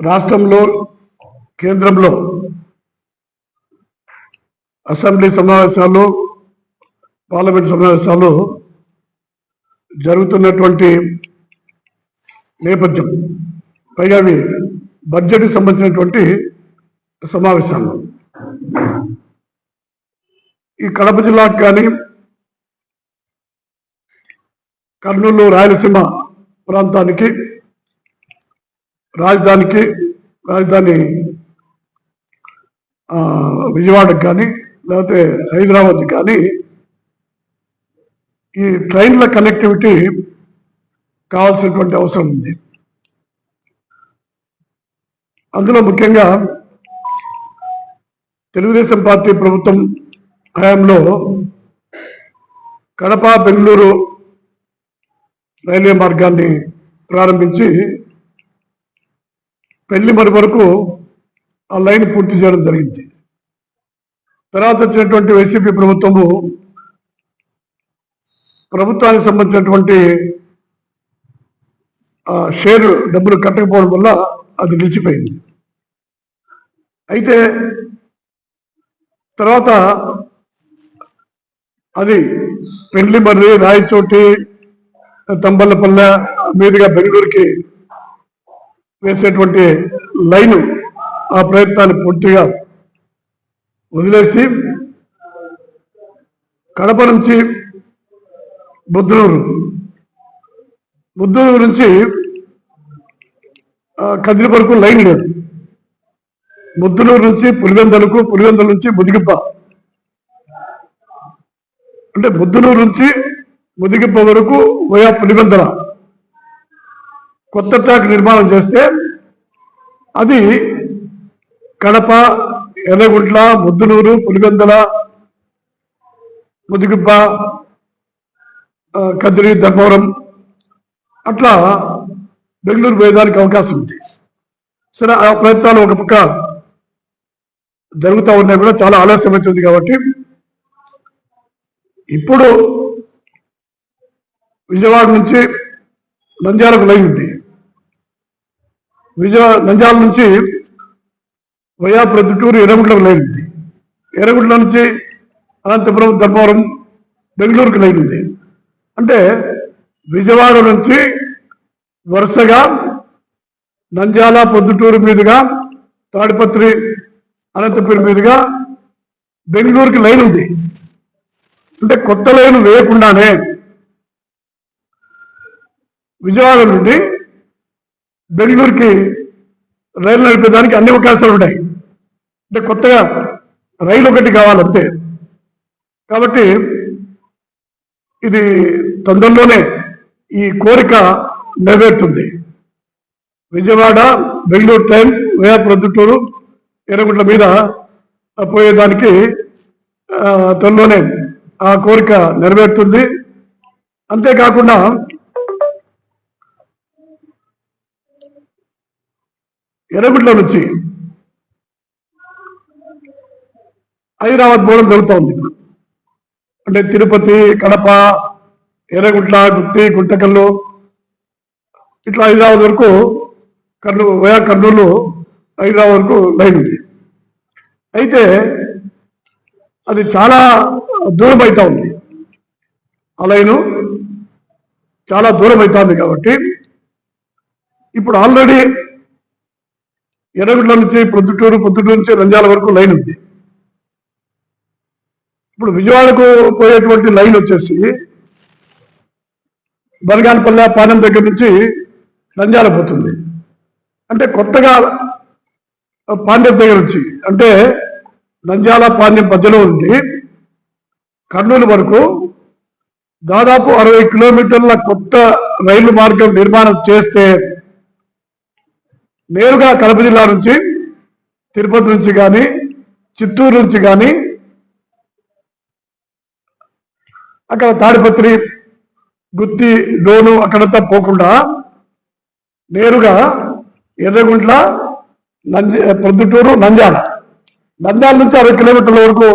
రాష్ట్రంలో కేంద్రంలో అసెంబ్లీ సమావేశాలు పార్లమెంట్ సమావేశాలు జరుగుతున్నటువంటి నేపథ్యం, పైగా అవి బడ్జెట్కి సంబంధించినటువంటి సమావేశాలు. ఈ కడప జిల్లాకు కానీ కర్నూలు రాయలసీమ ప్రాంతానికి రాజధాని విజయవాడకు కానీ లేకపోతే హైదరాబాద్కి కానీ ఈ ట్రైన్ల కనెక్టివిటీ కావాల్సినటువంటి అవసరం ఉంది. అందులో ముఖ్యంగా తెలుగుదేశం పార్టీ ప్రభుత్వం హయాంలో కడప బెంగళూరు రైల్వే మార్గాన్ని ప్రారంభించి పెళ్లిమరి వరకు ఆ లైన్ పూర్తి చేయడం జరిగింది. తర్వాత వచ్చినటువంటి వైసీపీ ప్రభుత్వానికి సంబంధించినటువంటి షేర్ డబ్బులు కట్టకపోవడం వల్ల అది నిలిచిపోయింది. అయితే తర్వాత అది పెళ్లిమర్రి, రాయచోటి, తంబల్లపల్లె మీదుగా బెంగళూరుకి వేసేటువంటి లైను ఆ ప్రయత్నాన్ని పూర్తిగా వదిలేసి కడప నుంచి బుద్ధూరు నుంచి కదిరి వరకు లైన్ లేదు. ముద్దునూరు నుంచి పులివెందలకు, పులివెందల నుంచి ముదిగిప్ప, అంటే ముద్దునూరు నుంచి ముదిగిప్ప వరకు వయా పులివెందల కొత్త ట్రాక్ నిర్మాణం చేస్తే అది కడప, ఎర్రగుంట్ల, ముద్దునూరు, పులివెందల, ముదిగిప్ప, కదిరి, ధర్మవరం అట్లా బెంగళూరు పోయేదానికి అవకాశం ఉంది. సరే, ఆ ప్రయత్నాలు ఒక పక్క జరుగుతూ ఉన్నాయి, కూడా చాలా ఆలస్యం అవుతుంది. కాబట్టి ఇప్పుడు విజయవాడ నుంచి నంద్యాలకు లైన్ ఉంది. నంద్యాల నుంచి వయా ప్రొద్దుటూరు, ఎర్రగుంట్లకు లైన్ ఉంది. ఎర్రగుంట్ల నుంచి అనంతపురం, ధర్మవరం, బెంగళూరుకి లైన్ ఉంది. అంటే విజయవాడ నుంచి వరుసగా నంద్యాల, పొద్దుటూరు మీదుగా తాడిపత్రి, అనంతపురం మీదుగా బెంగళూరుకి లైన్ ఉంది. అంటే కొత్త లైన్ వేయకుండానే విజయవాడ నుండి బెంగళూరుకి రైలు నడిపేదానికి అన్ని అవకాశాలు ఉన్నాయి. అంటే కొత్తగా రైలు ఒకటి కావాలంతే. కాబట్టి ఇది తొందరలోనే ఈ కోరిక నెరవేరుతుంది. విజయవాడ బెంగళూరు ట్రైన్ వయా ప్రొద్దుటూరు, ఎర్రగుంట్ల మీద పోయేదానికి త్వరలోనే ఆ కోరిక నెరవేరుతుంది. అంతేకాకుండా ఎర్రగుంట్ల నుంచి హైదరాబాద్ పోవడం జరుగుతూ ఉంది. అంటే తిరుపతి, కడప, ఎర్రగుంట్ల, గుత్తి, గుంటకల్లు ఇట్లా హైదరాబాద్ వరకు కర్నూలు హైదరాబాద్ వరకు లైన్ ఉంది. అయితే అది చాలా దూరం అవుతా ఉంది. ఆ లైను చాలా దూరం అవుతుంది. కాబట్టి ఇప్పుడు ఆల్రెడీ ఎర్రగుంట్ల నుంచి పొద్దుటూరు నుంచి నంద్యాల వరకు లైన్ ఉంది. ఇప్పుడు విజయవాడకు పోయేటువంటి లైన్ వచ్చేసి బనగానపల్లె, పాలెం దగ్గర నుంచి నంద్యాల పోతుంది. అంటే కొత్తగా పాండ్యం దగ్గర నుంచి, అంటే నంద్యాల పాండ్యం మధ్యలో ఉండి కర్నూలు వరకు దాదాపు 60 కిలోమీటర్ల కొత్త రైలు మార్గం నిర్మాణం చేస్తే నేరుగా కడప జిల్లా నుంచి, తిరుపతి నుంచి కానీ, చిత్తూరు నుంచి కానీ, అక్కడ తాడిపత్రి, గుత్తి, డోను అక్కడంతా పోకుండా నేరుగా ఎర్రగుంట్ల, ప్రొద్దుటూరు, నంద్యాల నుంచి 60 కిలోమీటర్ల వరకు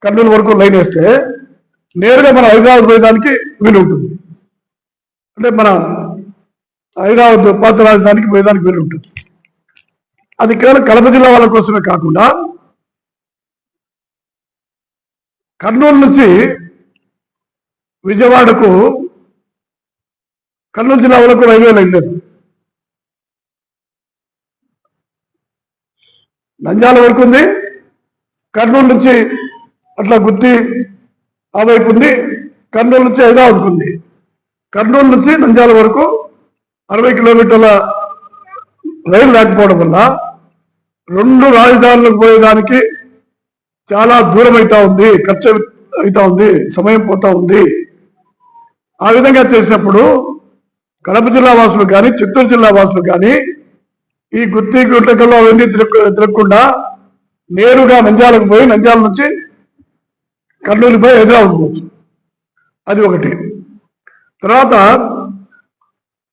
కర్నూలు వరకు లైన్ వేస్తే నేరుగా మన హైదరాబాద్ పోయేదానికి వీలు ఉంటుంది. అంటే మన హైదరాబాద్ పాత రాజధానికి పోయేదానికి వీలు ఉంటుంది. అది కేవలం కడప జిల్లా వాళ్ళ కోసమే కాకుండా కర్నూలు నుంచి విజయవాడకు కర్నూలు జిల్లా వాళ్ళకు రైల్వే లైన్ లేదు. నంద్యాల వరకు ఉంది, కర్నూలు నుంచి అట్లా గుత్తి ఆ వైపు ఉంది, కర్నూలు నుంచి హైదరాబాద్కు ఉంది. కర్నూలు నుంచి నంద్యాల వరకు 60 కిలోమీటర్ల రైలు లేకపోవడం వల్ల 2 రాజధానులకు పోయేదానికి చాలా దూరం అవుతా ఉంది, ఖర్చు అవుతా ఉంది, సమయం పోతా ఉంది. ఆ విధంగా చేసినప్పుడు కడప జిల్లా వాసులు కానీ చిత్తూరు జిల్లా వాసులు కానీ ఈ గుత్తి గుంటకల్లో అవన్నీ తిరగకుండా నేరుగా నంద్యాలకు పోయి నంద్యాల నుంచి కర్నూలు పోయి హైదరాబాద్ పోవచ్చు. అది ఒకటి. తర్వాత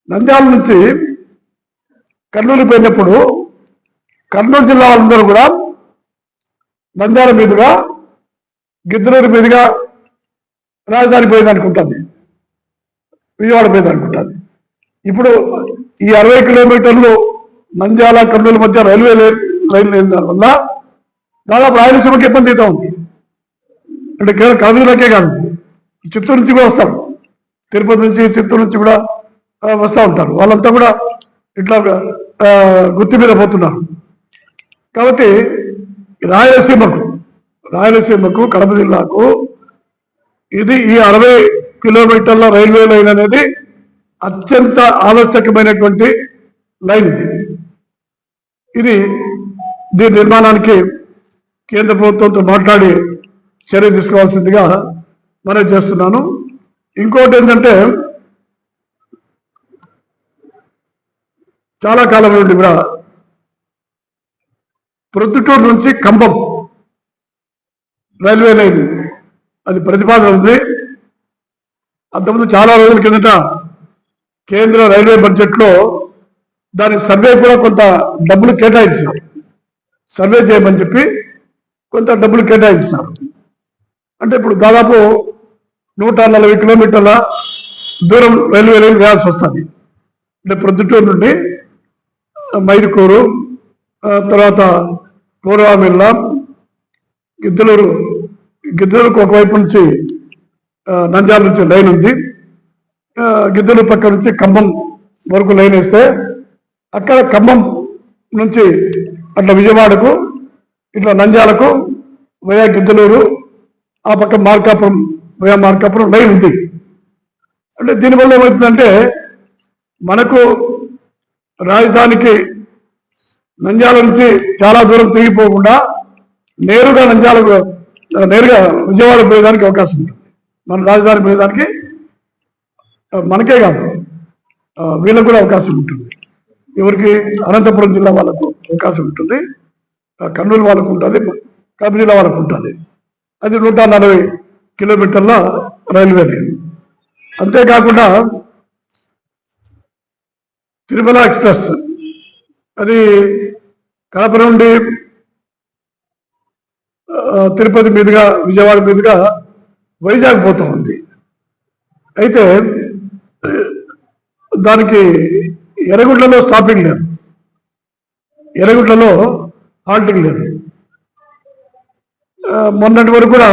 నంద్యాల నుంచి కర్నూలు పోయినప్పుడు కర్నూలు జిల్లా వాళ్ళందరూ కూడా నంద్యాల మీదుగా గిద్దలూరు మీదుగా రాజధాని పోయేదానికి ఉంటుంది, విజయవాడ పోయేదానికి ఉంటుంది. ఇప్పుడు ఈ 60 కిలోమీటర్లు నంద్యాల కర్నూలు మధ్య రైలు లేని దానివల్ల దాదాపు రాయలసీమకి ఇబ్బంది అవుతా ఉంది. అంటే కేవలం కడప జిల్లాకే కాదు, చిత్తూరు నుంచి కూడా వస్తారు, తిరుపతి నుంచి చిత్తూరు నుంచి కూడా వస్తూ ఉంటారు. వాళ్ళంతా కూడా ఇట్లా గుత్తి మీద పోతున్నారు. కాబట్టి రాయలసీమకు కడప జిల్లాకు ఇది ఈ 60 కిలోమీటర్ల రైల్వే లైన్ అనేది అత్యంత ఆవశ్యకమైనటువంటి లైన్. ఇది దీని నిర్మాణానికి కేంద్ర ప్రభుత్వంతో మాట్లాడి చర్య తీసుకోవాల్సిందిగా మనం చేస్తున్నాను. ఇంకోటి ఏంటంటే చాలా కాలం నుండి కూడా ప్రొద్దుటూరు నుంచి కంబం రైల్వే లైన్ అది ప్రతిపాదన ఉంది. అంతకుముందు చాలా రోజుల కిందట కేంద్ర రైల్వే బడ్జెట్లో దానికి సర్వే కూడా కొంత డబ్బులు కేటాయించారు, సర్వే చేయమని చెప్పి కొంత డబ్బులు కేటాయించారు. అంటే ఇప్పుడు దాదాపు 140 కిలోమీటర్ల దూరం రైల్వే లైన్ వేయాల్సి వస్తుంది. అంటే ప్రొద్దుటూరు నుండి మైదుకూరు, తర్వాత పూర్వామిల్ల, గిద్దలూరుకు ఒకవైపు నుంచి నంద్యాల నుంచి లైన్ ఉంది. గిద్దలూరు పక్క నుంచి ఖమ్మం వరకు లైన్ వేస్తే అక్కడ ఖమ్మం నుంచి అట్లా విజయవాడకు, ఇట్లా నంద్యాలకు వయా గిద్దలూరు, ఆ పక్క మార్కాపురం వయా మార్కాపురం లైన్ ఉంది. అంటే దీనివల్ల ఏమవుతుందంటే మనకు రాజధానికి నంద్యాల నుంచి చాలా దూరం తిరిగిపోకుండా నేరుగా నేరుగా విజయవాడ పోయేదానికి అవకాశం ఉంటుంది. మన రాజధాని పోయేదానికి మనకే కాదు వీళ్ళకు కూడా అవకాశం ఉంటుంది. ఎవరికి? అనంతపురం జిల్లా వాళ్ళకు అవకాశం ఉంటుంది, కర్నూలు వాళ్ళకు ఉంటుంది, కడప జిల్లా వాళ్ళకు ఉంటుంది. అది 140 కిలోమీటర్ల రైల్వే లైన్. అంతేకాకుండా తిరుమల ఎక్స్ప్రెస్ అది కడప నుండి తిరుపతి మీదుగా విజయవాడ మీదుగా వైజాగ్ పోతూ ఉంది. అయితే దానికి ఎర్రగుంట్లలో స్టాపింగ్ లేదు, ఎర్రగుంట్లలో హాల్టింగ్ లేదు. మొన్నటి వరకు కూడా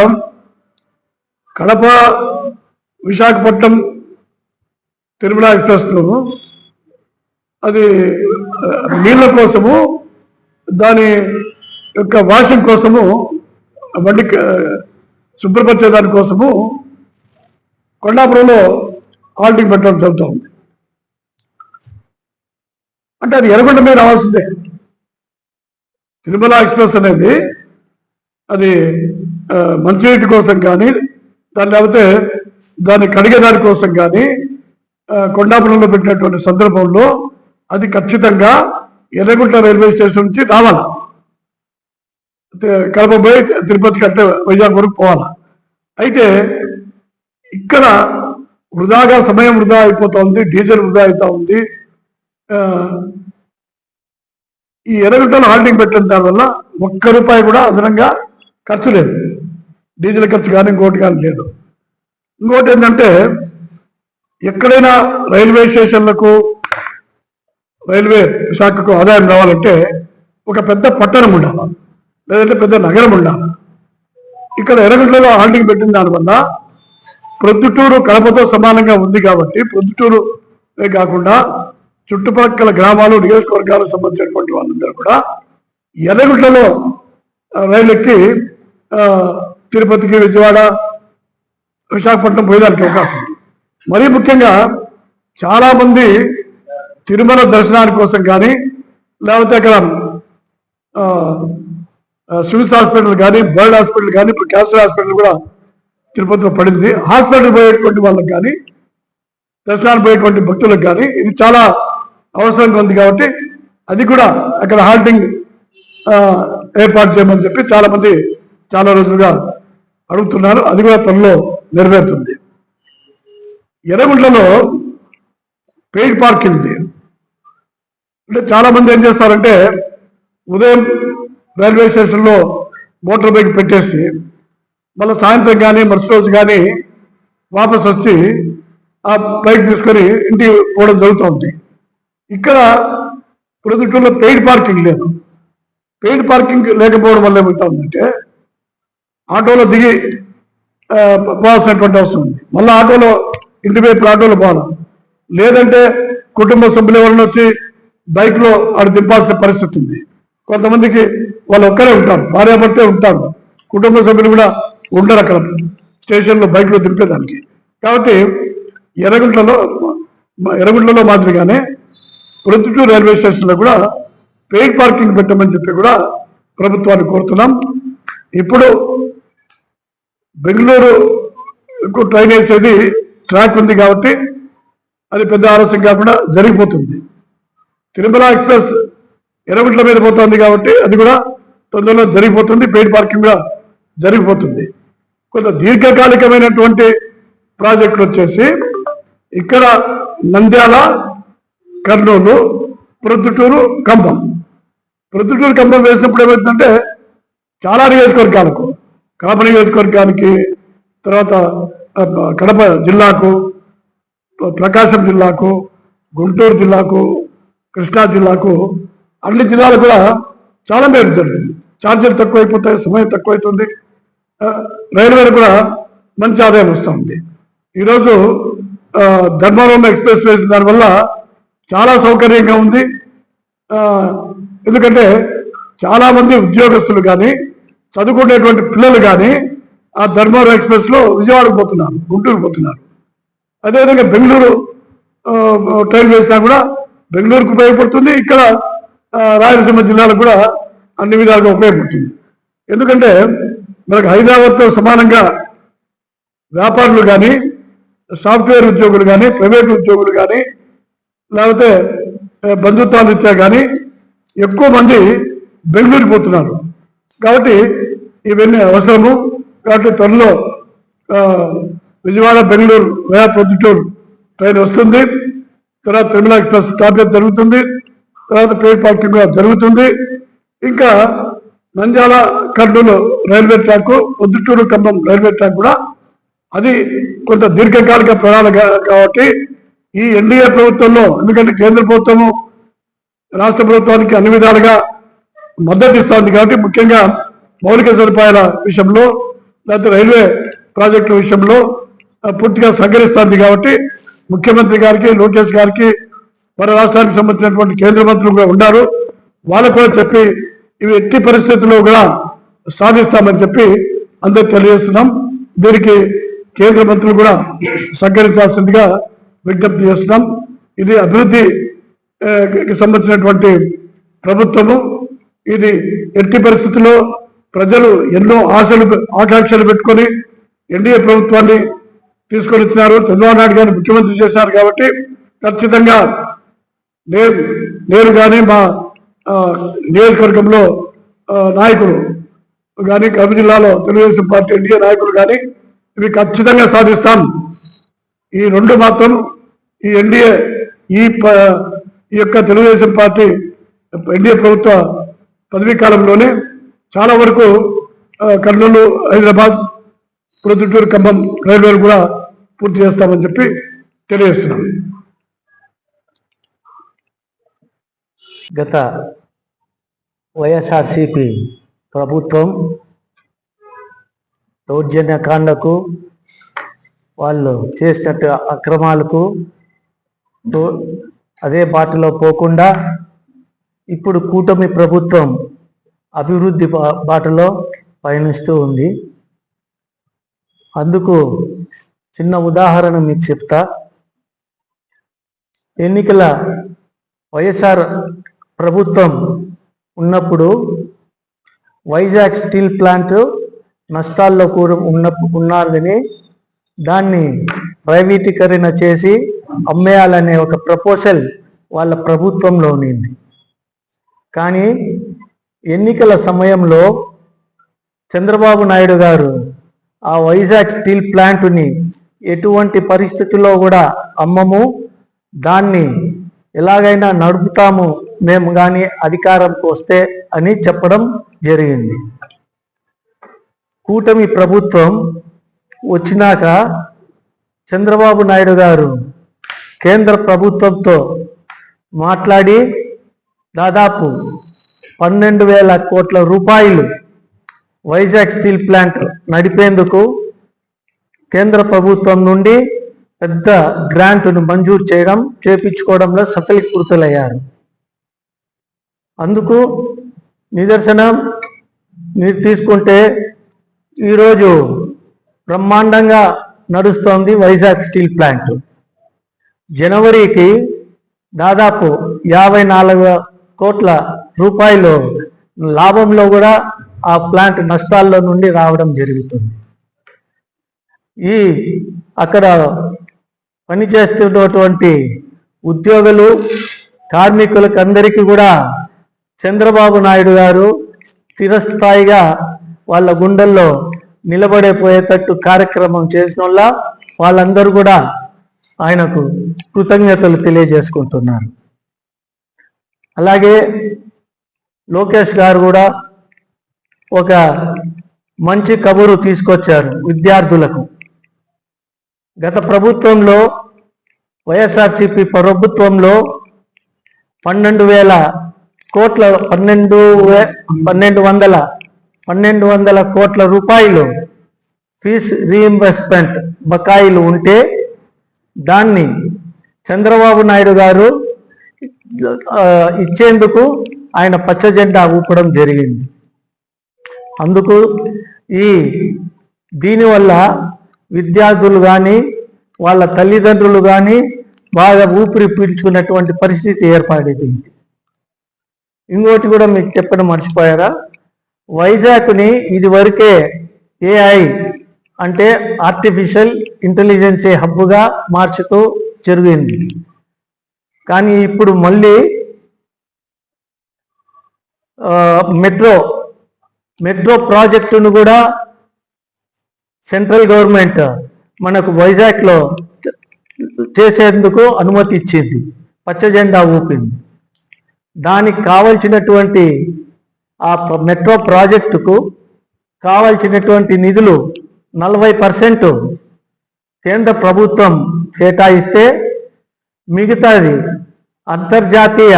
కడప విశాఖపట్నం తిరుమల ఎక్స్ప్రెస్ను అది నీళ్ళ కోసము, దాని యొక్క వాషింగ్ కోసము, బండి శుభ్రపరిచే దానికోసము కొండాపురంలో హాల్టింగ్ పెట్టడం జరుగుతూ ఉంది. అంటే అది ఎర్రగొండ మీద రావాల్సిందే. తిరుమల ఎక్స్ప్రెస్ అనేది అది మంచినీటి కోసం కానీ, లేకపోతే దాన్ని కడిగేదాని కోసం కానీ కొండాపురంలో పెట్టినటువంటి సందర్భంలో అది ఖచ్చితంగా ఎర్రగుంట రైల్వే స్టేషన్ నుంచి రావాలి, కడప పోయి తిరుపతికి అంటే వైజాగ్ వరకు పోవాలి. అయితే ఇక్కడ వృధాగా సమయం వృధా అయిపోతూ ఉంది, డీజిల్ వృధా అవుతూ ఉంది. ఈ ఎర్రగుంటలో హాల్టింగ్ పెట్టిన దానివల్ల ₹1 కూడా అదనంగా ఖర్చు లేదు, డీజిల్ ఖర్చు కానీ ఇంకోటి కానీ లేదు. ఇంకోటి ఏంటంటే ఎక్కడైనా రైల్వే స్టేషన్లకు రైల్వే శాఖకు ఆదాయం రావాలంటే ఒక పెద్ద పట్టణం ఉండాలి, లేదంటే పెద్ద నగరం ఉండాలి. ఇక్కడ ఎర్రగుంటలో హాల్టింగ్ పెట్టిన దానివల్ల ప్రొద్దుటూరు కడపతో సమానంగా ఉంది కాబట్టి ప్రొద్దుటూరునే కాకుండా చుట్టుపక్కల గ్రామాలు నియోజకవర్గాలకు సంబంధించినటువంటి వాళ్ళందరూ కూడా ఎర్రగుంటలో రైలు ఎక్కి తిరుపతికి, విజయవాడ, విశాఖపట్నం పోయేదానికి అవకాశం ఉంది. మరీ ముఖ్యంగా చాలా మంది తిరుమల దర్శనాని కోసం కానీ, లేకపోతే అక్కడ సివిల్స్ హాస్పిటల్ కానీ, బర్డ్ హాస్పిటల్ కానీ, ఇప్పుడు క్యాన్సర్ హాస్పిటల్ కూడా తిరుపతిలో పడింది. హాస్పిటల్ పోయేటువంటి వాళ్ళకి కానీ, దర్శనానికి పోయేటువంటి భక్తులకు కానీ ఇది చాలా అవసరంగా ఉంది. కాబట్టి అది కూడా అక్కడ హాల్టింగ్ ఏర్పాటు చేయమని చెప్పి చాలా మంది చాలా రోజులుగా అడుగుతున్నారు. అది కూడా త్వరలో నెరవేరుతుంది. ఎర్రగుంట్లలో పెయిడ్ పార్కింగ్ ఉంది. అంటే చాలా మంది ఏం చేస్తారంటే ఉదయం రైల్వే స్టేషన్లో మోటార్ బైక్ పెట్టేసి మళ్ళీ సాయంత్రం కానీ మరుసటి రోజు కానీ వాపస్ వచ్చి ఆ బైక్ తీసుకొని ఇంటికి పోవడం జరుగుతుంది. ఇక్కడ ప్రొద్దుటూరులో పెయిడ్ పార్కింగ్ లేదు. పెయిడ్ పార్కింగ్ లేకపోవడం వల్ల ఏమవుతుందంటే ఆటోలో దిగి పోవాల్సినటువంటి అవసరం ఉంది. మళ్ళీ ఆటోలో ఇంటి వైపు ఆటోలో పోవాలి, లేదంటే కుటుంబ సభ్యులు ఎవరైనా వచ్చి బైక్లో ఆడు దింపాల్సిన పరిస్థితి ఉంది. కొంతమందికి వాళ్ళు ఒక్కరే ఉంటారు, భార్యాభర్తే ఉంటారు, కుటుంబ సభ్యులు కూడా ఉండరు అక్కడ స్టేషన్లో బైక్లో దింపేదానికి. కాబట్టి ఎర్రగుంట్లలో మాదిరిగానే ప్రొద్దుటూరు రైల్వే స్టేషన్లో కూడా పెయిడ్ పార్కింగ్ పెట్టమని చెప్పి కూడా ప్రభుత్వాన్ని కోరుతున్నాం. ఇప్పుడు బెంగళూరుకు ట్రైన్ వేసేది ట్రాక్ ఉంది కాబట్టి అది పెద్ద ఆలస్యం కాకుండా జరిగిపోతుంది. తిరుమల ఎక్స్ప్రెస్ ఎర్రగుంట్ల మీద పోతుంది కాబట్టి అది కూడా తొందరలో జరిగిపోతుంది. పెయిడ్ పార్కింగ్ కూడా జరిగిపోతుంది. కొంత దీర్ఘకాలికమైనటువంటి ప్రాజెక్టులు వచ్చేసి ఇక్కడ నంద్యాల, కర్నూలు, ప్రొద్దుటూరు, ఖమ్మం. ప్రొద్దుటూరు, ఖమ్మం వేసినప్పుడు ఏమవుతుందంటే చాలా నియోజకవర్గాలకు, కడప నియోజకవర్గానికి, తర్వాత కడప జిల్లాకు, ప్రకాశం జిల్లాకు, గుంటూరు జిల్లాకు, కృష్ణా జిల్లాకు, అన్ని జిల్లాలు కూడా చాలా మేలు జరుగుతుంది. ఛార్జీలు తక్కువైపోతాయి, సమయం తక్కువైతుంది, రైల్వేలు కూడా మంచి ఆదాయం వస్తుంది. ఈరోజు ధర్మవరం ఎక్స్ప్రెస్ వేసిన దానివల్ల చాలా సౌకర్యంగా ఉంది. ఎందుకంటే చాలామంది ఉద్యోగస్తులు కానీ, చదువుకునేటువంటి పిల్లలు కానీ ఆ ధర్మవరం ఎక్స్ప్రెస్లో విజయవాడకు పోతున్నారు, గుంటూరుకు పోతున్నారు. అదేవిధంగా బెంగళూరు ట్రైన్ వేసినా కూడా బెంగళూరుకు ఉపయోగపడుతుంది, ఇక్కడ రాయలసీమ జిల్లాలకు కూడా అన్ని విధాలుగా ఉపయోగపడుతుంది. ఎందుకంటే మనకు హైదరాబాద్తో సమానంగా వ్యాపారులు కానీ, సాఫ్ట్వేర్ ఉద్యోగులు కానీ, ప్రైవేట్ ఉద్యోగులు కానీ, లేకపోతే బంధుత్వాలు ఇచ్చా కానీ ఎక్కువ మంది బెంగళూరుకి పోతున్నారు. కాబట్టి ఇవన్నీ అవసరము. కాబట్టి త్వరలో విజయవాడ, బెంగళూరు వయా ప్రొద్దుటూరు ట్రైన్ వస్తుంది. తర్వాత తిరుమల ఎక్స్ప్రెస్ స్టాపేజ్ జరుగుతుంది. తర్వాత పెయిడ్ పార్కింగ్ కూడా జరుగుతుంది. ఇంకా Nandyal, Kurnool railway track, Proddatur, Khammam railway track కూడా అది కొంత దీర్ఘకాలిక ప్రణాళిక కాబట్టి ఈ ఎన్డీఏ ప్రభుత్వంలో, ఎందుకంటే కేంద్ర ప్రభుత్వము రాష్ట్ర ప్రభుత్వానికి అన్ని విధాలుగా మద్దతు ఇస్తుంది కాబట్టి ముఖ్యంగా మౌలిక సదుపాయాల విషయంలో, లేకపోతే రైల్వే ప్రాజెక్టుల విషయంలో పూర్తిగా సహకరిస్తుంది. కాబట్టి ముఖ్యమంత్రి గారికి, లోకేష్ గారికి, మన రాష్ట్రానికి సంబంధించినటువంటి కేంద్ర మంత్రులు కూడా ఉన్నారు, వాళ్ళకు కూడా చెప్పి ఇవి ఎట్టి పరిస్థితుల్లో కూడా సాధిస్తామని చెప్పి అందరికి తెలియజేస్తున్నాం. దీనికి కేంద్ర మంత్రులు కూడా సహకరించాల్సిందిగా విజ్ఞప్తి చేస్తున్నాం. ఇది అభివృద్ధికి సంబంధించినటువంటి ప్రభుత్వము. ఇది ఎట్టి పరిస్థితుల్లో ప్రజలు ఎన్నో ఆకాంక్షలు పెట్టుకొని ఎన్డీఏ ప్రభుత్వాన్ని తీసుకొని వచ్చినారు, చంద్రబాబు నాయుడు గారిని ముఖ్యమంత్రి చేశారు. కాబట్టి ఖచ్చితంగా నేను కానీ మా నియోజకవర్గంలో నాయకులు కానీ, కడప జిల్లాలో తెలుగుదేశం పార్టీ ఎన్డీఏ నాయకులు కానీ ఇవి ఖచ్చితంగా సాధిస్తాం. ఈ రెండు మాత్రం ఈ ఎన్డీఏ ఈ యొక్క తెలుగుదేశం పార్టీ ఎన్డీఏ ప్రభుత్వ పదవీ కాలంలోనే చాలా వరకు కర్నూలు, హైదరాబాద్, ప్రొద్దుటూరు, ఖమ్మం రైల్వేలు కూడా పూర్తి చేస్తామని చెప్పి తెలియజేస్తున్నాం. గత వైఎస్ఆర్సిపి ప్రభుత్వం దౌర్జన్యకాండకు వాళ్ళు చేసినట్టు అక్రమాలకు అదే బాటలో పోకుండా ఇప్పుడు కూటమి ప్రభుత్వం అభివృద్ధి బాటలో పయనిస్తూ ఉంది. అందుకు చిన్న ఉదాహరణ మీకు చెప్తా. ఎన్నికల వైఎస్ఆర్ ప్రభుత్వం ఉన్నప్పుడు వైజాగ్ స్టీల్ ప్లాంట్ నష్టాల్లో కూడా ఉన్నారని దాన్ని ప్రైవేటీకరణ చేసి అమ్మేయాలనే ఒక ప్రపోజల్ వాళ్ళ ప్రభుత్వంలో ఉంది. కానీ ఎన్నికల సమయంలో చంద్రబాబు నాయుడు గారు ఆ వైజాగ్ స్టీల్ ప్లాంట్ని ఎటువంటి పరిస్థితుల్లో కూడా అమ్మము, దాన్ని ఎలాగైనా నడుపుతాము మేము కానీ అధికారంకి వస్తే అని చెప్పడం జరిగింది. కూటమి ప్రభుత్వం వచ్చినాక చంద్రబాబు నాయుడు గారు కేంద్ర ప్రభుత్వంతో మాట్లాడి దాదాపు 12,000 కోట్ల రూపాయలు వైజాగ్ స్టీల్ ప్లాంట్ నడిపేందుకు కేంద్ర ప్రభుత్వం నుండి పెద్ద గ్రాంట్ను మంజూరు చేపించుకోవడంలో సఫలీకృతులయ్యారు. అందుకు నిదర్శనం మీరు తీసుకుంటే ఈరోజు బ్రహ్మాండంగా నడుస్తోంది వైజాగ్ స్టీల్ ప్లాంట్. జనవరికి దాదాపు 54 కోట్ల రూపాయలు లాభంలో కూడా ఆ ప్లాంట్ నష్టాల్లో నుండి రావడం జరుగుతుంది. అక్కడ పనిచేస్తున్నటువంటి ఉద్యోగులు కార్మికులకు అందరికీ కూడా చంద్రబాబు నాయుడు గారు స్థిరస్థాయిగా వాళ్ళ గుండెల్లో నిలబడిపోయేటట్టు కార్యక్రమం చేసిన వాళ్ళందరూ కూడా ఆయనకు కృతజ్ఞతలు తెలియజేసుకుంటున్నారు. అలాగే లోకేష్ గారు కూడా ఒక మంచి కబురు తీసుకొచ్చారు విద్యార్థులకు. గత ప్రభుత్వంలో వైఎస్ఆర్సిపి ప్రభుత్వంలో 1200 కోట్ల రూపాయలు ఫీజ్ రీఇంబర్స్మెంట్ బకాయిలు ఉంటే దాన్ని చంద్రబాబు నాయుడు గారు ఇచ్చేందుకు ఆయన పచ్చ జెండా ఊపడం జరిగింది. అందుకు దీనివల్ల విద్యార్థులు కానీ వాళ్ళ తల్లిదండ్రులు కానీ బాగా ఊపిరి పీల్చుకున్నటువంటి పరిస్థితి ఏర్పడింది. ఇంకోటి కూడా మీకు చెప్పడం మర్చిపోయారా, వైజాగ్ని ఇదివరకే AI అంటే ఆర్టిఫిషియల్ ఇంటెలిజెన్స్ హబ్గా మార్చుతూ జరిగింది. కానీ ఇప్పుడు మళ్ళీ మెట్రో ప్రాజెక్టును కూడా సెంట్రల్ గవర్నమెంట్ మనకు వైజాగ్లో చేసేందుకు అనుమతి ఇచ్చింది, పచ్చ జెండా ఊపింది. దానికి కావలసినటువంటి ఆ మెట్రో ప్రాజెక్టుకు కావలసినటువంటి నిధులు 40% కేంద్ర ప్రభుత్వం కేటాయిస్తే మిగతాది అంతర్జాతీయ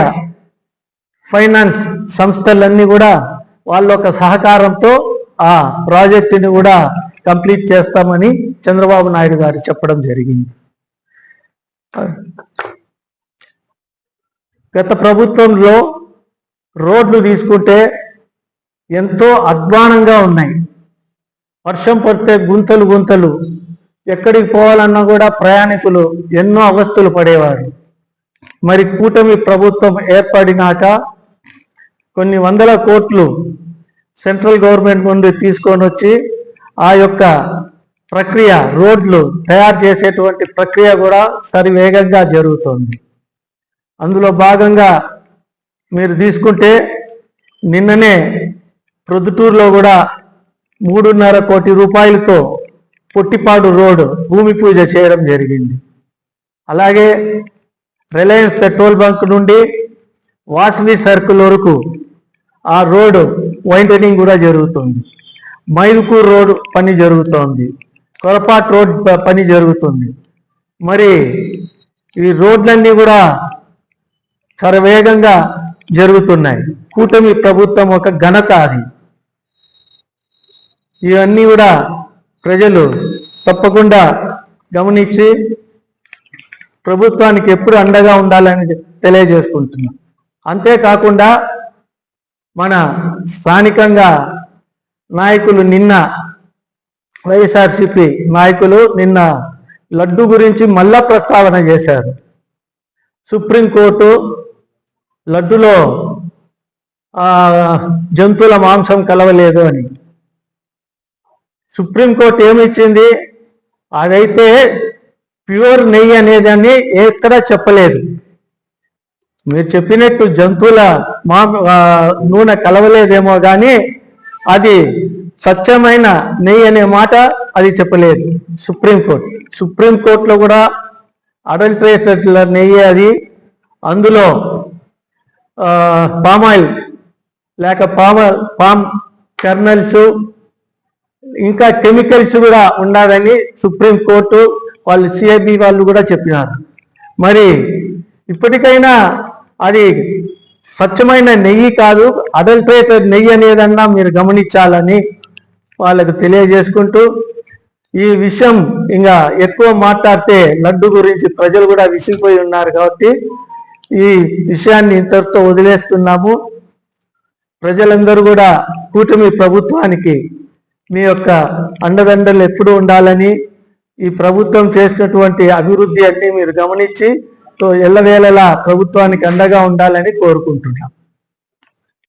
ఫైనాన్స్ సంస్థలన్నీ కూడా వాళ్ళ ఒక సహకారంతో ఆ ప్రాజెక్టుని కూడా కంప్లీట్ చేస్తామని చంద్రబాబు నాయుడు గారు చెప్పడం జరిగింది. గత ప్రభుత్వంలో రోడ్లు తీసుకుంటే ఎంతో అధ్వానంగా ఉన్నాయి. వర్షం పడితే గుంతలు ఎక్కడికి పోవాలన్నా కూడా ప్రయాణికులు ఎన్నో అవస్థలు పడేవారు. మరి కూటమి ప్రభుత్వం ఏర్పడినాక కొన్ని 100 కోట్లు సెంట్రల్ గవర్నమెంట్ నుండి తీసుకొని వచ్చి ఆ యొక్క ప్రక్రియ రోడ్లు తయారు చేసేటువంటి ప్రక్రియ కూడా సరివేగంగా జరుగుతుంది. అందులో భాగంగా మీరు తీసుకుంటే నిన్ననే ప్రొద్దుటూరులో కూడా 3.5 కోటి రూపాయలతో పొట్టిపాడు రోడ్డు భూమి పూజ చేయడం జరిగింది. అలాగే రిలయన్స్ పెట్రోల్ బంక్ నుండి వాసవి సర్కిల్ వరకు ఆ రోడ్డు వైంటనింగ్ కూడా జరుగుతుంది. మైదుకూరు రోడ్డు పని జరుగుతోంది, కొరపాటు రోడ్ పని జరుగుతుంది. మరి ఈ రోడ్లన్నీ కూడా శరవేగంగా జరుగుతున్నాయి. కూటమి ప్రభుత్వం ఒక ఘనత అది. ఇవన్నీ కూడా ప్రజలు తప్పకుండా గమనించి ప్రభుత్వానికి ఎప్పుడు అండగా ఉండాలని తెలియజేసుకుంటున్నాం. అంతేకాకుండా మన స్థానికంగా నాయకులు నిన్న వైఎస్ఆర్సిపి నాయకులు నిన్న లడ్డు గురించి మళ్ళా ప్రస్తావన చేశారు. సుప్రీంకోర్టు లడ్డులో జంతువుల మాంసం కలవలేదు అని. సుప్రీంకోర్టు ఏమిచ్చింది? అదైతే ప్యూర్ నెయ్యి అనేదాన్ని ఎక్కడా చెప్పలేదు. మీరు చెప్పినట్టు జంతువుల నూనె కలవలేదేమో కానీ అది స్వచ్ఛమైన నెయ్యి అనే మాట అది చెప్పలేదు సుప్రీంకోర్టు. సుప్రీంకోర్టులో కూడా అడల్ట్రేటెడ్ నెయ్యి అది. అందులో పామాయిల్ లేక పామ్ కర్నల్స్ ఇంకా కెమికల్స్ కూడా ఉండాలని సుప్రీంకోర్టు వాళ్ళు సిఐబి వాళ్ళు కూడా చెప్పినారు. మరి ఇప్పటికైనా అది స్వచ్ఛమైన నెయ్యి కాదు, అడల్ట్రేటెడ్ నెయ్యి అనేదన్నా మీరు గమనించాలని వాళ్ళకు తెలియజేసుకుంటూ, ఈ విషయం ఇంకా ఎక్కువ మాట్లాడితే లడ్డు గురించి ప్రజలు కూడా విసిగిపోయి ఉన్నారు కాబట్టి ఈ విషయాన్ని ఇంతటితో వదిలేస్తున్నాము. ప్రజలందరూ కూడా కూటమి ప్రభుత్వానికి మీ యొక్క అండదండలు ఎప్పుడు ఉండాలని, ఈ ప్రభుత్వం చేసినటువంటి అభివృద్ధి అన్ని మీరు గమనించి ఎల్లవేళలా ప్రభుత్వానికి అండగా ఉండాలని కోరుకుంటున్నాం.